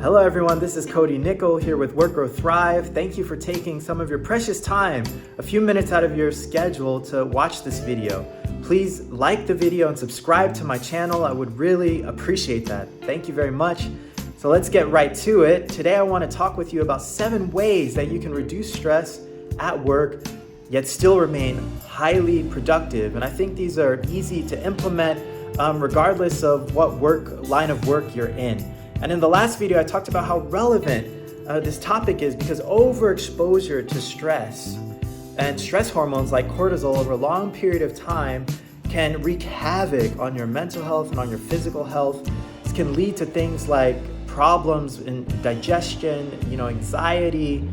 Hello everyone, this is Cody Nickel here with Work Grow Thrive. Thank you for taking some of your precious time, a few minutes out of your schedule to watch this video. Please like the video and subscribe to my channel. I would really appreciate that. Thank you very much. So let's get right to it. Today I want to talk with you about 7 ways that you can reduce stress at work, yet still remain highly productive. And I think these are easy to implement regardless of what line of work you're in. And in the last video, I talked about how relevant this topic is because overexposure to stress and stress hormones like cortisol over a long period of time can wreak havoc on your mental health and on your physical health. This can lead to things like problems in digestion, anxiety,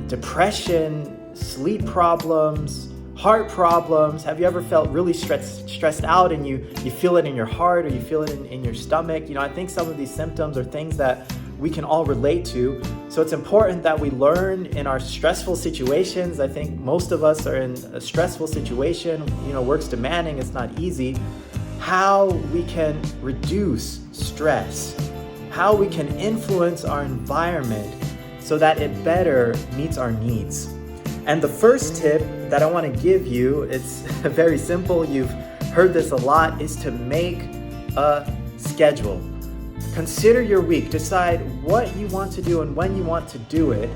depression, sleep problems, heart problems. Have you ever felt really stressed out and you feel it in your heart or you feel it in your stomach? I think some of these symptoms are things that we can all relate to. So it's important that we learn in our stressful situations. I think most of us are in a stressful situation. Work's demanding, it's not easy. How we can reduce stress, how we can influence our environment so that it better meets our needs. And the first tip that I want to give you, it's very simple, you've heard this a lot, is to make a schedule. Consider your week, decide what you want to do and when you want to do it.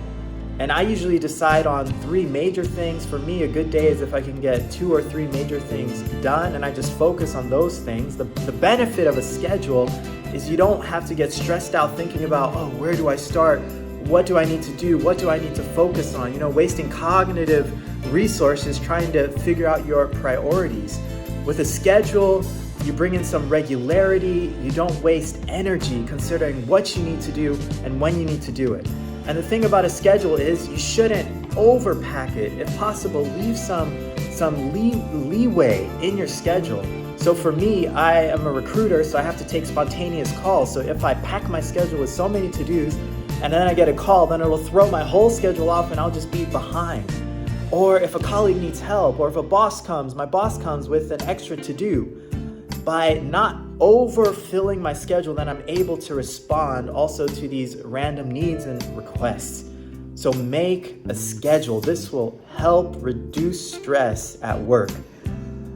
And I usually decide on 3 major things. For me, a good day is if I can get 2 or 3 major things done and I just focus on those things. The benefit of a schedule is you don't have to get stressed out thinking about, where do I start? What do I need to do? What do I need to focus on? Wasting cognitive resources trying to figure out your priorities. With a schedule, you bring in some regularity. You don't waste energy considering what you need to do and when you need to do it. And the thing about a schedule is you shouldn't overpack it. If possible, leave some leeway in your schedule. So for me, I am a recruiter, so I have to take spontaneous calls. So if I pack my schedule with so many to-dos, and then I get a call, then it'll throw my whole schedule off and I'll just be behind. Or if a colleague needs help, or if my boss comes with an extra to do. By not overfilling my schedule, then I'm able to respond also to these random needs and requests. So make a schedule. This will help reduce stress at work.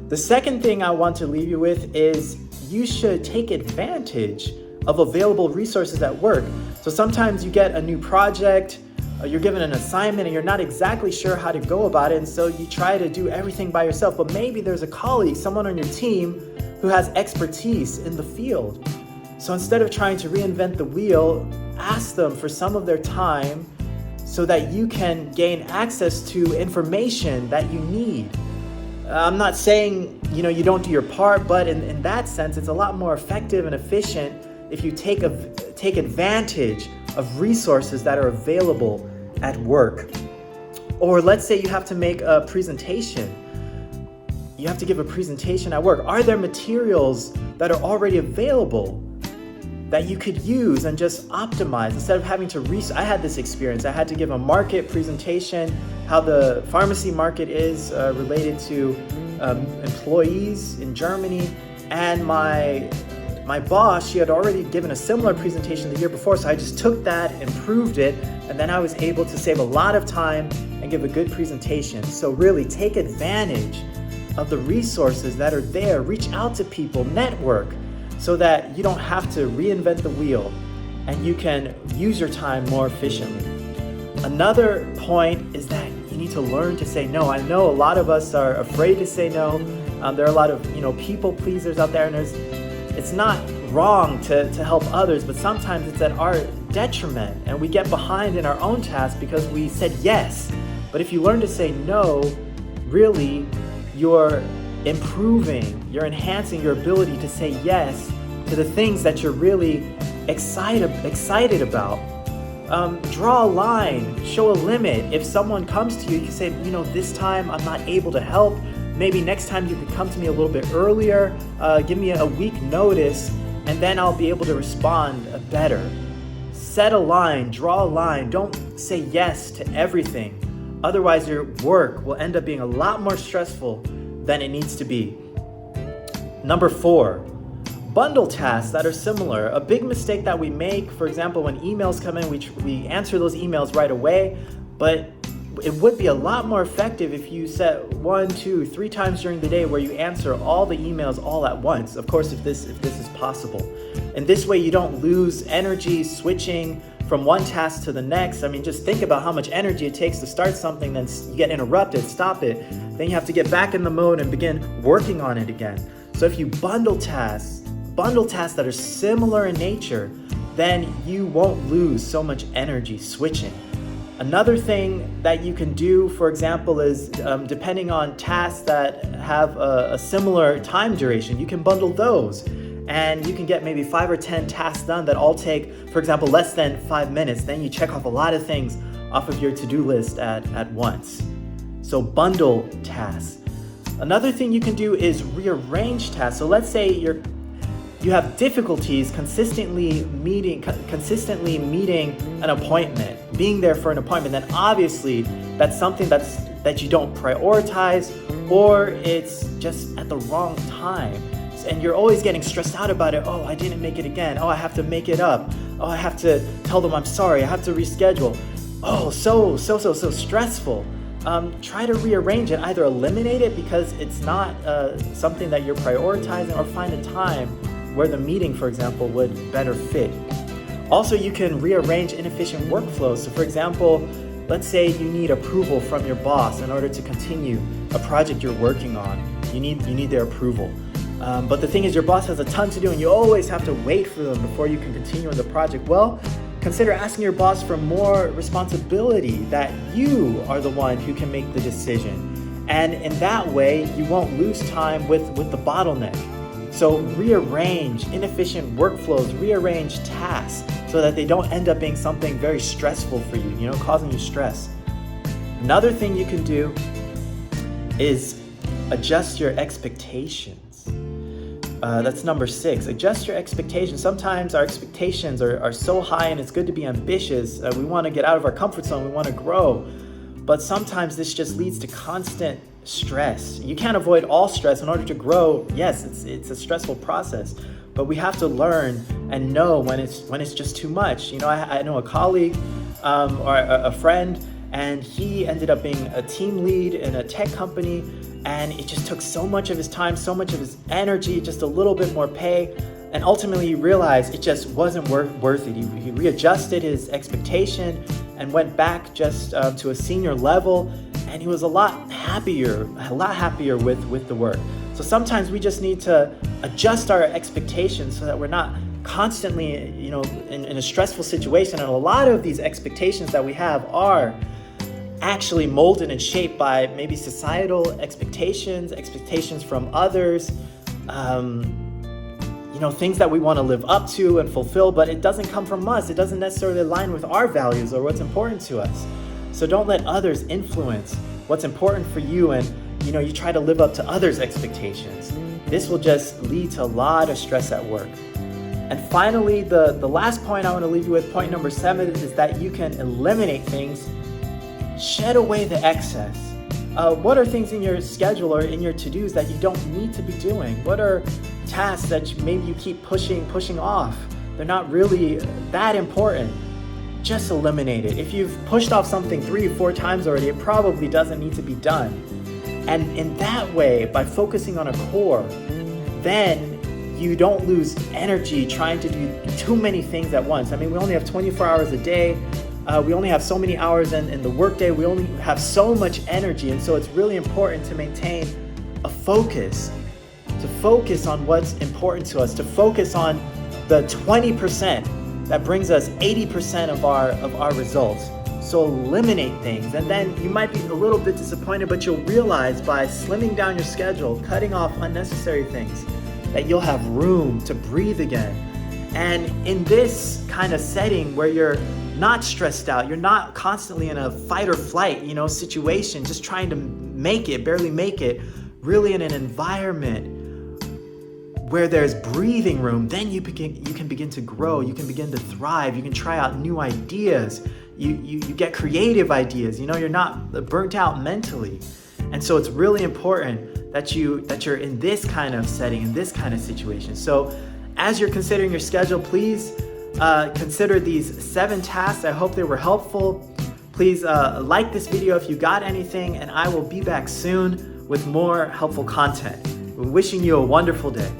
The second thing I want to leave you with is you should take advantage of available resources at work. So sometimes you get a new project, you're given an assignment and you're not exactly sure how to go about it, and so you try to do everything by yourself, but maybe there's a colleague, someone on your team who has expertise in the field. So instead of trying to reinvent the wheel, ask them for some of their time so that you can gain access to information that you need. I'm not saying you don't do your part, but in that sense, it's a lot more effective and efficient if you take advantage of resources that are available at work. Or let's say you have to make a presentation. You have to give a presentation at work. Are there materials that are already available that you could use and just optimize instead of having to I had this experience. I had to give a market presentation, how the pharmacy market is related to employees in Germany, and my boss, she had already given a similar presentation the year before, so I just took that, improved it, and then I was able to save a lot of time and give a good presentation. So really take advantage of the resources that are there. Reach out to people, network, so that you don't have to reinvent the wheel and you can use your time more efficiently. Another point is that you need to learn to say no. I know a lot of us are afraid to say no. There are a lot of people pleasers out there, and it's not wrong to help others, but sometimes it's at our detriment and we get behind in our own tasks because we said yes. But if you learn to say no, really you're improving, you're enhancing your ability to say yes to the things that you're really excited about. Draw a line, show a limit. If someone comes to you, you can say, this time I'm not able to help. Maybe next time you can come to me a little bit earlier, give me a week notice, and then I'll be able to respond better. Set a line, draw a line. Don't say yes to everything. Otherwise, your work will end up being a lot more stressful than it needs to be. Number 4, bundle tasks that are similar. A big mistake that we make, for example, when emails come in, we answer those emails right away, but it would be a lot more effective if you set 1, 2, 3 times during the day where you answer all the emails all at once. Of course, if this is possible. And this way you don't lose energy switching from one task to the next. I mean, just think about how much energy it takes to start something, then you get interrupted, stop it. Then you have to get back in the mode and begin working on it again. So if you bundle tasks that are similar in nature, then you won't lose so much energy switching. Another thing that you can do, for example, is depending on tasks that have a similar time duration, you can bundle those. And you can get maybe 5 or 10 tasks done that all take, for example, less than 5 minutes. Then you check off a lot of things off of your to-do list at once. So bundle tasks. Another thing you can do is rearrange tasks. So let's say you have difficulties consistently meeting an appointment, being there for an appointment, then obviously that's something that you don't prioritize, or it's just at the wrong time. And you're always getting stressed out about it. Oh, I didn't make it again. Oh, I have to make it up. Oh, I have to tell them I'm sorry. I have to reschedule. Oh, so stressful. Try to rearrange it. Either eliminate it because it's not something that you're prioritizing, or find a time where the meeting, for example, would better fit. Also, you can rearrange inefficient workflows. So for example, let's say you need approval from your boss in order to continue a project you're working on. You need their approval. But the thing is, your boss has a ton to do and you always have to wait for them before you can continue on the project. Well, consider asking your boss for more responsibility, that you are the one who can make the decision. And in that way, you won't lose time with the bottleneck. So rearrange inefficient workflows, rearrange tasks so that they don't end up being something very stressful for you, causing you stress. Another thing you can do is adjust your expectations. That's number 6. Adjust your expectations. Sometimes our expectations are so high, and it's good to be ambitious. We want to get out of our comfort zone. We want to grow. But sometimes this just leads to constant stress. You can't avoid all stress. In order to grow, yes, it's a stressful process. But we have to learn and know when it's just too much. I know a colleague or a friend, and he ended up being a team lead in a tech company. And it just took so much of his time, so much of his energy, just a little bit more pay. And ultimately he realized it just wasn't worth it. He readjusted his expectation and went back just to a senior level. And he was a lot happier with the work. So sometimes we just need to adjust our expectations so that we're not constantly, in a stressful situation. And a lot of these expectations that we have are actually molded and shaped by maybe societal expectations from others, things that we want to live up to and fulfill, but it doesn't come from us. It doesn't necessarily align with our values or what's important to us. So don't let others influence what's important for you, and you try to live up to others' expectations. This will just lead to a lot of stress at work. And finally, the last point I want to leave you with, point number 7, is that you can eliminate things. Shed away the excess. What are things in your schedule or in your to-dos that you don't need to be doing? What are tasks that maybe you keep pushing off? They're not really that important. Just eliminate it. If you've pushed off something 3 or 4 times already, it probably doesn't need to be done. And in that way, by focusing on a core, then you don't lose energy trying to do too many things at once. I mean, we only have 24 hours a day. We only have so many hours in the workday. We only have so much energy. And so it's really important to maintain a focus, to focus on what's important to us, to focus on the 20% that brings us 80% of our results. So eliminate things. And then you might be a little bit disappointed, but you'll realize by slimming down your schedule, cutting off unnecessary things, that you'll have room to breathe again. And in this kind of setting where you're not stressed out, you're not constantly in a fight or flight, situation, just trying to barely make it, really in an environment where there's breathing room, then you can begin to grow, you can begin to thrive, you can try out new ideas, you get creative ideas, you're not burnt out mentally. And so it's really important that you're in this kind of setting, in this kind of situation. So as you're considering your schedule, please consider these 7 tasks. I hope they were helpful. Please like this video if you got anything, and I will be back soon with more helpful content. Wishing you a wonderful day.